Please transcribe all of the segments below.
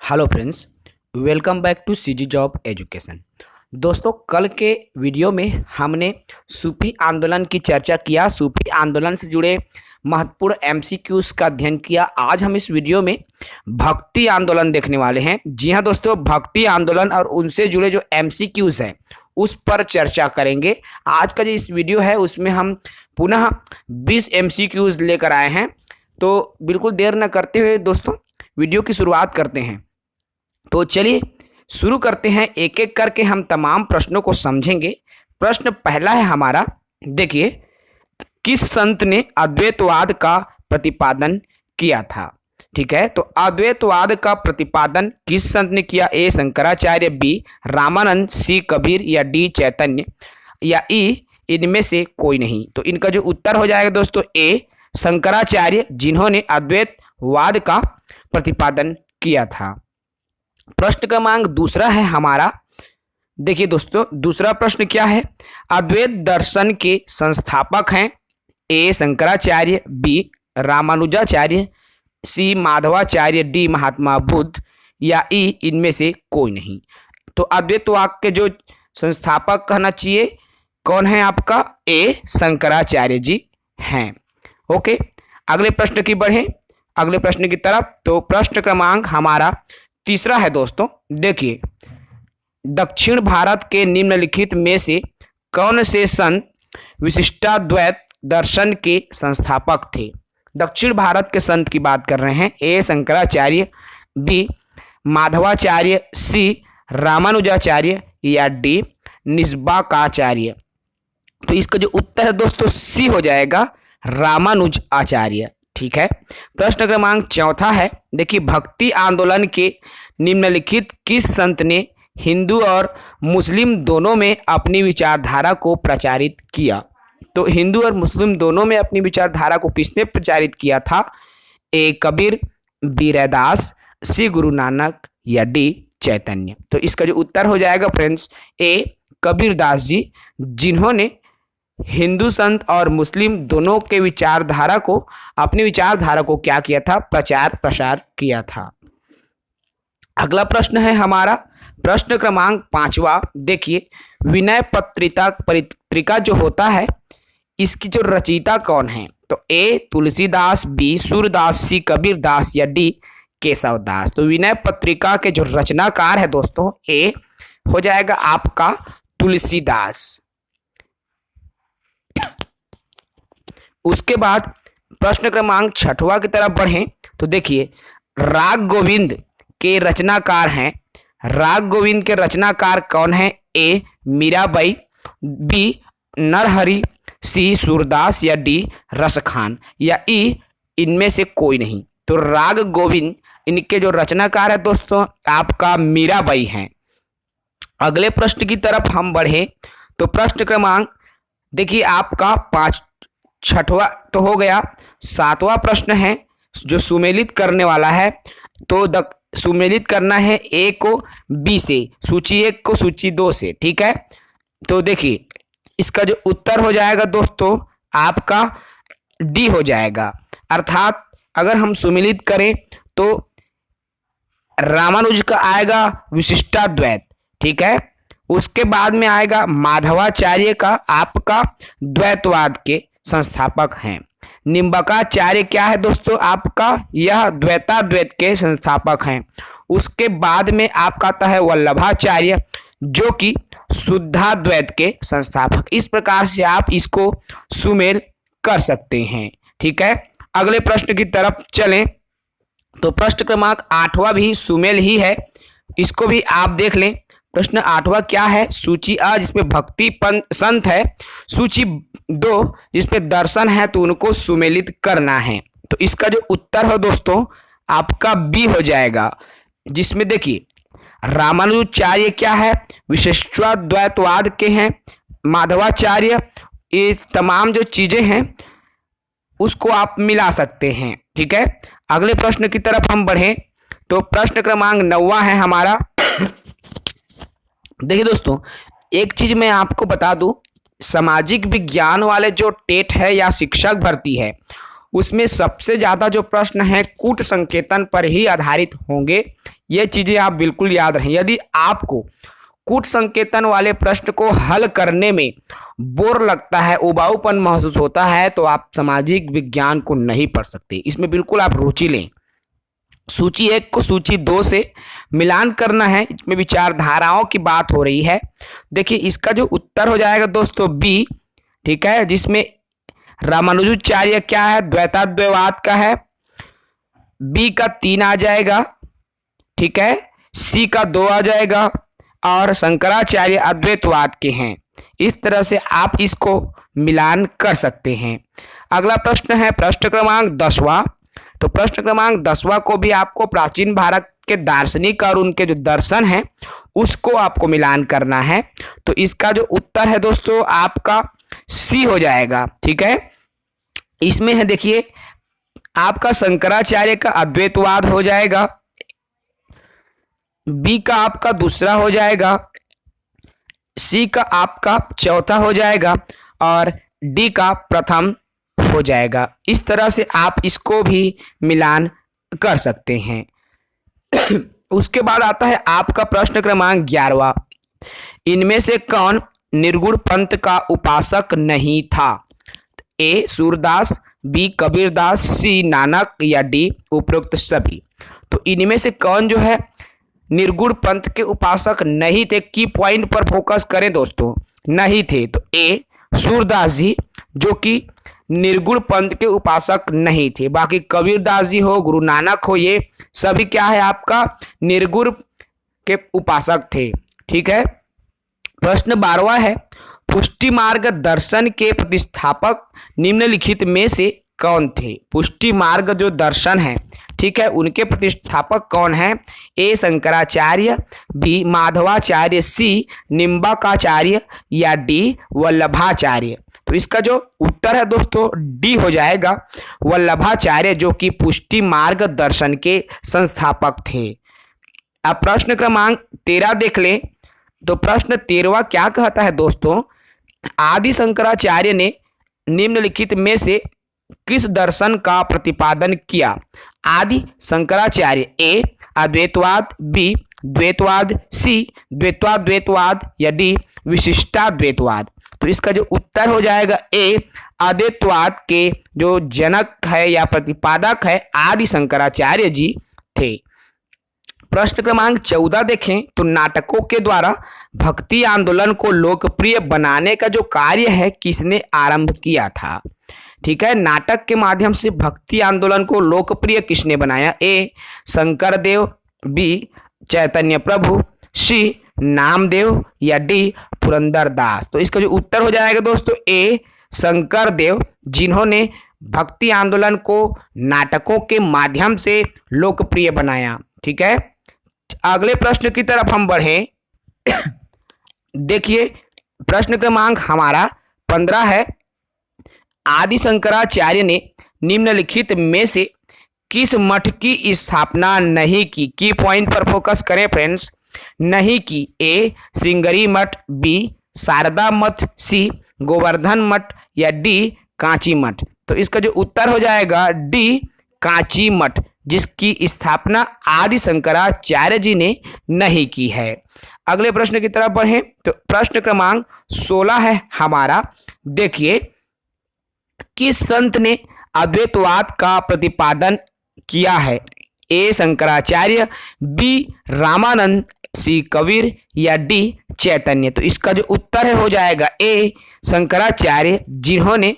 Hello friends, welcome back to CG job education. दोस्तों, कल के वीडियो में हमने सूफी आंदोलन की चर्चा किया, सूफी आंदोलन से जुड़े महत्वपूर्ण एमसीक्यूज का अध्ययन किया। आज हम इस वीडियो में भक्ति आंदोलन देखने वाले हैं। जी हाँ दोस्तों, भक्ति आंदोलन और उनसे जुड़े जो एमसीक्यूज हैं उस पर चर्चा करेंगे। आज का जो इस वीडियो है उसमें हम पुनः 20 एमसीक्यूज लेकर आए हैं। तो बिल्कुल देर न करते हुए दोस्तों वीडियो की शुरुआत करते हैं। तो चलिए शुरू करते हैं, एक एक करके हम तमाम प्रश्नों को समझेंगे। प्रश्न पहला है हमारा, देखिए, किस संत ने अद्वैतवाद का प्रतिपादन किया था? ठीक है, तो अद्वैतवाद का प्रतिपादन किस संत ने किया? ए शंकराचार्य, बी रामानंद, सी कबीर या डी चैतन्य या ई इनमें से कोई नहीं। तो इनका जो उत्तर हो जाएगा दोस्तों ए शंकराचार्य, जिन्होंने अद्वैतवाद का प्रतिपादन किया था। प्रश्न क्रमांक दूसरा है हमारा, देखिए दोस्तों, दूसरा प्रश्न क्या है? अद्वैत दर्शन के संस्थापक हैं ए शंकराचार्य, बी रामानुजाचार्य, सी माधवाचार्य, डी महात्मा बुद्ध या ई इनमें से कोई नहीं। तो अद्वैतवाद के जो संस्थापक कहना चाहिए कौन है आपका? ए शंकराचार्य जी हैं। ओके, अगले प्रश्न की बढ़ें, अगले प्रश्न की तरफ। तो प्रश्न क्रमांक हमारा तीसरा है दोस्तों, देखिए, दक्षिण भारत के निम्नलिखित में से कौन से संत विशिष्टाद्वैत दर्शन के संस्थापक थे? दक्षिण भारत के संत की बात कर रहे हैं। ए शंकराचार्य, बी माधवाचार्य, सी रामानुजाचार्य या डी निस्बाकाचार्य। तो इसका जो उत्तर है दोस्तों सी हो जाएगा, रामानुज आचार्य। ठीक है, प्रश्न क्रमांक चौथा है, देखिए, भक्ति आंदोलन के निम्नलिखित किस संत ने हिंदू और मुस्लिम दोनों में अपनी विचारधारा को प्रचारित किया? तो हिंदू और मुस्लिम दोनों में अपनी विचारधारा को किसने प्रचारित किया था? ए कबीर, बी रैदास, सी गुरु नानक या डी चैतन्य। तो इसका जो उत्तर हो जाएगा फ्रेंड्स ए कबीरदास जी, जिन्होंने हिंदू संत और मुस्लिम दोनों के विचारधारा को, अपनी विचारधारा को क्या किया था? प्रचार प्रसार किया था। अगला प्रश्न है हमारा, प्रश्न क्रमांक पांचवा, देखिए, विनय पत्रिका जो होता है इसकी जो रचयिता कौन है? तो ए तुलसीदास, बी सूरदास, सी कबीरदास या डी केशवदास। तो विनय पत्रिका के जो रचनाकार है दोस्तों ए हो जाएगा आपका तुलसीदास। उसके बाद प्रश्न क्रमांक छठवां की तरफ बढ़ें तो देखिए, राग गोविंद के रचनाकार हैं। राग गोविंद के रचनाकार कौन है? ए मीराबाई, बी नरहरि, सी सूरदास या डी रसखान या ई इनमें से कोई नहीं। तो राग गोविंद इनके जो रचनाकार है दोस्तों आपका मीराबाई हैं। अगले प्रश्न की तरफ हम बढ़े तो प्रश्न क्रमांक देखिए आपका छठवां तो हो गया, सातवां प्रश्न है जो सुमेलित करने वाला है। तो सुमेलित करना है ए को बी से, सूची 1 को सूची 2 से। ठीक है, तो देखिए इसका जो उत्तर हो जाएगा दोस्तों आपका डी हो जाएगा। अर्थात अगर हम सुमेलित करें तो रामानुज का आएगा विशिष्टाद्वैत। ठीक है, उसके बाद में आएगा माधवाचार्य का आपका द्वैतवाद के संस्थापक हैं। निम्बाकाचार्य क्या है दोस्तों आपका? यह द्वैताद्वैत के संस्थापक हैं। उसके बाद में आपका आता है वल्लभाचार्य जो कि शुद्धाद्वैत के संस्थापक। इस प्रकार से आप इसको सुमेल कर सकते हैं। ठीक है, अगले प्रश्न की तरफ चलें तो प्रश्न क्रमांक 8वां भी सुमेल ही है, इसको भी आप देख लें। प्रश्न 8वां क्या है? सूची अ जिसमें भक्ति संत है, सूची 2 जिसमें दर्शन है, तो उनको सुमेलित करना है। तो इसका जो उत्तर हो दोस्तों आपका बी हो जाएगा, जिसमें देखिए रामानुजाचार्य क्या है? विशिष्टाद्वैतवाद के हैं। माधवाचार्य, ये तमाम जो चीजें हैं उसको आप मिला सकते हैं। ठीक है, अगले प्रश्न की तरफ हम बढ़ें तो प्रश्न क्रमांक 9वां है हमारा। देखिए दोस्तों, एक चीज मैं आपको बता दूं, सामाजिक विज्ञान वाले जो टेट है या शिक्षक भर्ती है उसमें सबसे ज़्यादा जो प्रश्न है कूट संकेतन पर ही आधारित होंगे। ये चीजें आप बिल्कुल याद रखें। यदि आपको कूट संकेतन वाले प्रश्न को हल करने में बोर लगता है, उबाऊपन महसूस होता है, तो आप सामाजिक विज्ञान को नहीं पढ़ सकते। इसमें बिल्कुल आप रुचि लें। सूची 1 को सूची 2 से मिलान करना है। इसमें विचारधाराओं की बात हो रही है। देखिए इसका जो उत्तर हो जाएगा दोस्तों बी, ठीक है, जिसमें रामानुजाचार्य क्या है, द्वैताद्वैतवाद का है। बी का 3 आ जाएगा, ठीक है, सी का 2 आ जाएगा और शंकराचार्य अद्वैतवाद के हैं। इस तरह से आप इसको मिलान कर सकते हैं। अगला प्रश्न है प्रश्न क्रमांक 10वां। तो प्रश्न क्रमांक 10वां को भी आपको प्राचीन भारत के दार्शनिक और उनके जो दर्शन हैं उसको आपको मिलान करना है। तो इसका जो उत्तर है दोस्तों आपका सी हो जाएगा, ठीक है। इसमें है देखिए आपका शंकराचार्य का अद्वैतवाद हो जाएगा, बी का आपका दूसरा हो जाएगा, सी का आपका चौथा हो जाएगा और डी का प्रथम हो जाएगा। इस तरह से आप इसको भी मिलान कर सकते हैं। उसके बाद आता है आपका प्रश्न क्रमांक 11वां। इनमें से कौन निर्गुण पंथ का उपासक नहीं था? ए सूरदास, बी कबीरदास, सी नानक या डी उपरोक्त सभी। तो इनमें से कौन जो है निर्गुण पंथ के उपासक नहीं थे? की पॉइंट पर फोकस करें दोस्तों, नहीं थे। तो ए सूरदास जी जो कि निर्गुण पंथ के उपासक नहीं थे। बाकी कबीरदास जी हो, गुरु नानक हो, ये सभी क्या है आपका निर्गुण के उपासक थे, ठीक है। प्रश्न 12वां है पुष्टि मार्ग दर्शन के प्रतिष्ठापक निम्नलिखित में से कौन थे? पुष्टि मार्ग जो दर्शन है, ठीक है, उनके प्रतिष्ठापक कौन है? ए शंकराचार्य, बी माधवाचार्य, सी निम्बाकाचार्य या डी वल्लभाचार्य। तो इसका जो उत्तर है दोस्तों डी हो जाएगा, वल्लभाचार्य, जो कि पुष्टि मार्ग दर्शन के संस्थापक थे। अब प्रश्न क्रमांक 13 देख लें। तो प्रश्न 13वां क्या कहता है दोस्तों, आदि शंकराचार्य ने निम्नलिखित में से किस दर्शन का प्रतिपादन किया? आदि शंकराचार्य ए अद्वैतवाद, बी द्वैतवाद, सी द्वैताद्वैतवाद या डी विशिष्टाद्वैतवाद। तो इसका जो उत्तर हो जाएगा ए अद्वैतवाद के जो जनक है या प्रतिपादक है आदि शंकराचार्य जी थे। प्रश्न क्रमांक 14 देखें तो नाटकों के द्वारा भक्ति आंदोलन को लोकप्रिय बनाने का जो कार्य है किसने आरंभ किया था? ठीक है, नाटक के माध्यम से भक्ति आंदोलन को लोकप्रिय किसने बनाया? ए शंकरदेव, बी चैतन्य प्रभु, सी नामदेव या डी पुरंदरदास। तो इसका जो उत्तर हो जाएगा दोस्तों ए शंकरदेव, जिन्होंने भक्ति आंदोलन को नाटकों के माध्यम से लोकप्रिय बनाया। ठीक है, अगले प्रश्न की तरफ हम बढ़ें। देखिए प्रश्न क्रमांक हमारा 15 है, आदि शंकराचार्य ने निम्नलिखित में से किस मठ की स्थापना नहीं की? की पॉइंट पर फोकस करें फ्रेंड्स, नहीं की। ए श्रृंगेरी मठ, बी शारदा मठ, सी गोवर्धन मठ या डी कांची मठ। तो इसका जो उत्तर हो जाएगा डी कांची मठ, जिसकी स्थापना आदि शंकराचार्य जी ने नहीं की है। अगले प्रश्न की तरफ बढ़ें तो प्रश्न क्रमांक 16 है हमारा। देखिए किस संत ने अद्वैतवाद का प्रतिपादन किया है? ए शंकराचार्य, बी रामानंद, सी कबीर या डी चैतन्य। तो इसका जो उत्तर है हो जाएगा ए शंकराचार्य, जिन्होंने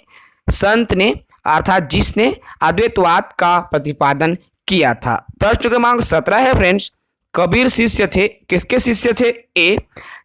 संत ने अर्थात जिसने अद्वैतवाद का प्रतिपादन किया था। प्रश्न क्रमांक 17 है फ्रेंड्स, कबीर शिष्य थे, किसके शिष्य थे? ए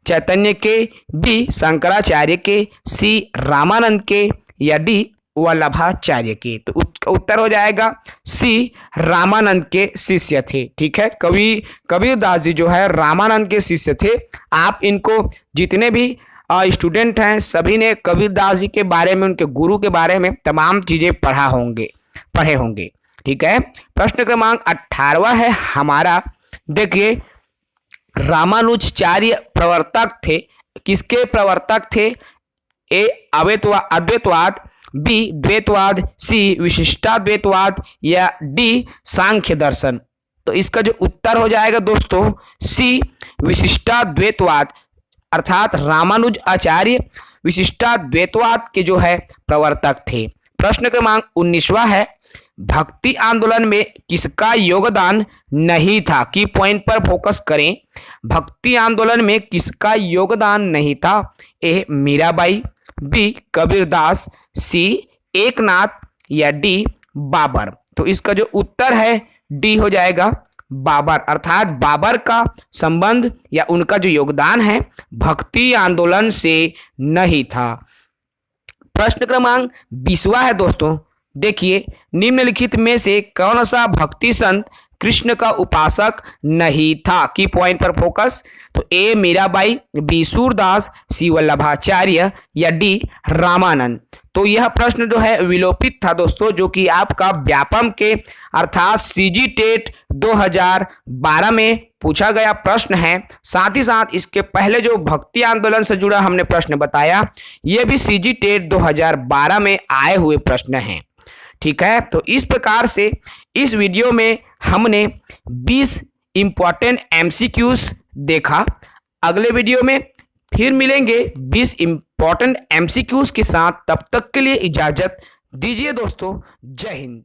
चैतन्य के, बी शंकराचार्य के, सी रामानंद के या डी वल्लभाचार्य के। तो उत्तर हो जाएगा सी रामानंद के शिष्य थे। ठीक है, कबीरदास जी जो है रामानंद के शिष्य थे। आप इनको जितने भी स्टूडेंट हैं सभी ने कबीरदास जी के बारे में, उनके गुरु के बारे में तमाम चीजें पढ़े होंगे। ठीक है, प्रश्न क्रमांक 18वां है हमारा। देखिए रामानुजाचार्य प्रवर्तक थे, किसके प्रवर्तक थे? ए अद्वैतवाद, बी द्वैतवाद, सी विशिष्टाद्वैतवाद या डी सांख्य दर्शन। तो इसका जो उत्तर हो जाएगा दोस्तों सी विशिष्टाद्वैतवाद, अर्थात रामानुज आचार्य विशिष्टाद्वैतवाद के जो है प्रवर्तक थे। प्रश्न क्रमांक 19वां है, भक्ति आंदोलन में किसका योगदान नहीं था? की पॉइंट पर फोकस करें। भक्ति आंदोलन में किसका योगदान नहीं था? ए मीराबाई, बी कबीरदास, सी एकनाथ या डी बाबर। तो इसका जो उत्तर है डी हो जाएगा बाबर, अर्थात बाबर का संबंध या उनका जो योगदान है भक्ति आंदोलन से नहीं था। प्रश्न क्रमांक 20वां है दोस्तों, देखिए निम्नलिखित में से कौन सा भक्ति संत कृष्ण का उपासक नहीं था? की पॉइंट पर फोकस। तो ए मीराबाई, बी सूरदास, सी वल्लभाचार्य या डी रामानंद। तो यह प्रश्न जो है विलोपित था दोस्तों, जो कि आपका व्यापम के अर्थात सीजी टेट 2012 में पूछा गया प्रश्न है। साथ ही साथ इसके पहले जो भक्ति आंदोलन से जुड़ा हमने प्रश्न बताया, यह भी सीजी टेट 2012 में आए हुए प्रश्न हैं। ठीक है, तो इस प्रकार से इस वीडियो में हमने 20 इंपॉर्टेंट एमसीक्यूज देखा। अगले वीडियो में फिर मिलेंगे 20 इंपॉर्टेंट एमसीक्यूज के साथ। तब तक के लिए इजाजत दीजिए दोस्तों। जय हिंद।